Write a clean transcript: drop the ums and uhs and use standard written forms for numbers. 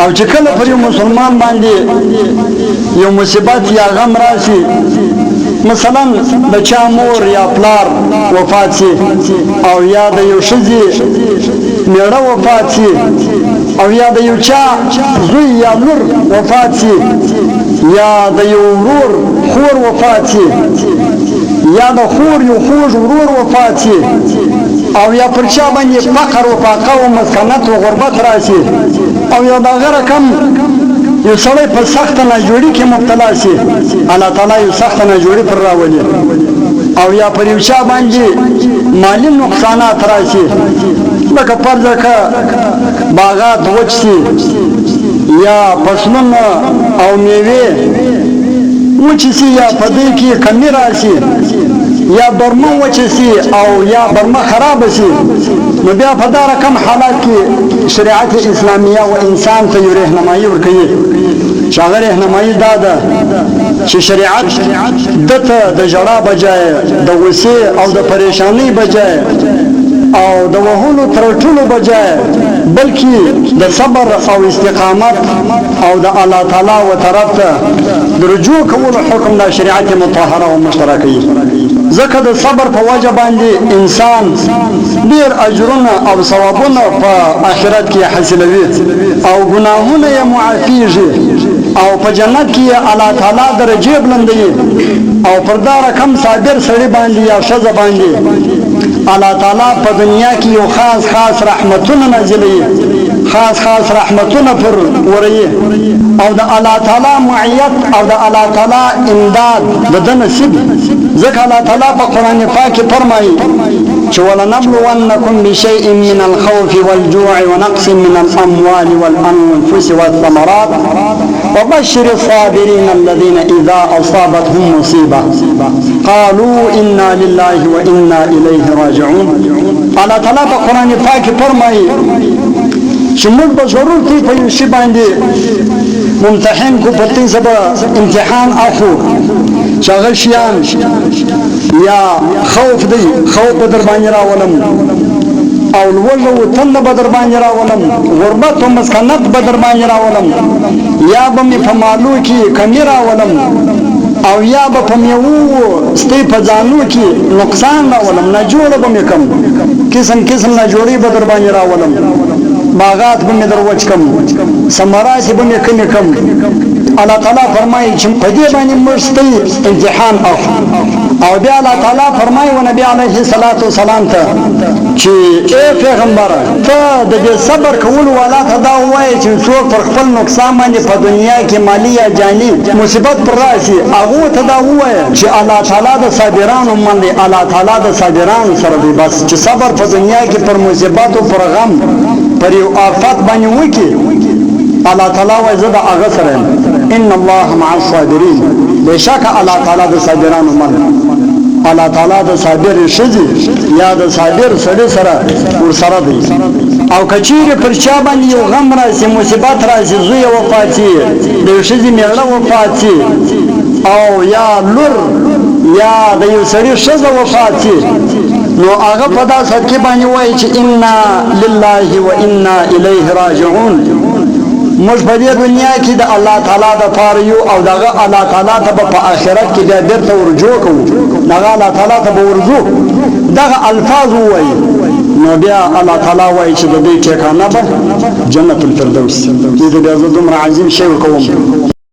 او چې کله پر یو مسلمان باندې یو مصیبت یا غم راشي، مثلا د چا مور یا پلار وفات شي، او یا د یو ښځې میړه وفات شي، او یا د یو چا زوی یا لور وفات شي، یا د یو ورور خور وفات شي، یا د خور یو خوږ ورور وفات شي، او یا پر چا باندې فقر و فاقه و مسکنت و غربت راشي، او یا د هغه رقم یو سړی په سخته ناجوړي کې مبتلا شي، الله تعالی یو سخته ناجوړي پر راولي، او یا پر یو چا باندې مالی نقصانات راشي، لکه فرض که باغات وچ شي، یا فصلونه او میوې وچ شي، یا په دې کې کمی راشي، یا برمه وچ شي، او یا برمه خراب شي، نو بیا په دا رقم حالات کې شریعت اسلامیه و انسان ته یو رهنمایي ورکوي، چې هغه رهنمایي دا ده چې شریعت دته د ژړا بجای د غصې او د پریشانۍ بجای او د وهلو ترټولو بجای بلکې د صبر او استقامت او د الله تعالی و طرف ته د رجوع کولو حکم د شریعت مطهره او مشترکه ځکه د صبر په وجه باندې انسان ډیر اجرونه او ثوابونه په آخرت کې حاصلوي، او ګناهونه یې معافیږي، او په جنت کې الله تعالی درجه بلندوي، او پر دا رقم صابر سړي باندې یا ښځه باندې الله تعالی په دنیا کې یو خاص رحمتونه نازلوي، خاص رحمتونه پر وري، او د الله تعالی معیت او د الله تعالی امداد د نصیب، ځکه الله تعالی په قرآن پاک کې فرمایي چې ولنبلونکم بشیء من الخوف والجوع ونقص من الاموال والانفس والثمرات وبشر الصابرين الذين اذا اصابتهم مصيبه قالوا انا لله وانا اليه راجعون. الله تعالی په قرآن پاک کې فرمایي چې موږ به ضرور تی په یو شي باندې ممتحن کو، په دې سبا امتحان اخو چې هغه شیان یا خوف دی، خوف به در باندې راولم، او لوږه و تنده به در باندې راولم، غربت و مسکنت به در باندې راولم، یا به مې په مالو کې کمی راولم، او یا به په میوو ستی په ځانو کې نقصان راولم، ناجوړه به مې کم، قسم ناجوړي به در باندې راولم، باغات به مې در وچ کم، ثمرات به مې کمې کم. الله تعالی فرمایي چې په دې باندې موږ ستاسو امتحان اخلو، او بیا الله تعالی فرمایي و نبی علیه الصلاۃ والسلام ته چې اے پیغمبره ته د دې صبر کولو والا ته دا وایي چې څوک پر خپل نقصان باندې په دنیا کې مالی یا جانی مصیبت پر راشي، هغه ته دا وایي چې الله تعالی د صابرانو باندې الله تعالی د صابرانو سره دی، بس چې صبر په دنیا کې پر مصیبت او پر غم پر یو آفت باندې وکړي، الله تعالی وایي زه د هغه سره ان الله مع الصابرین، بشک الله تعالی د صابرانو من، الله تعالی د صابر ښځې یا د صابر سړي سره ورسره دی. او کچیرې پر چا باندې یو غم راشي، مصیبت راشي، زوی وفات شي، د یو ښځې میړه وفات شي، او یا لور یا د یو سړي ښځه وفات شي، نو هغه په داسې حالت کې باندې وایي چې انا لله و انا الیه راجعون. موږ په دې دنیا کې د الله تعالی د پاره یو، او دغه الله تعالی ته په آخرت کې بیا بیرته ورجوع کوو، دغه الله تعالی ته به ورځو، دغه الفاظ ووایي، نو بیا الله تعالی وایي چې د دې ټیکانه به جنت الفردوس. دې ته بیا زه دومره عظیم شی ورکوم.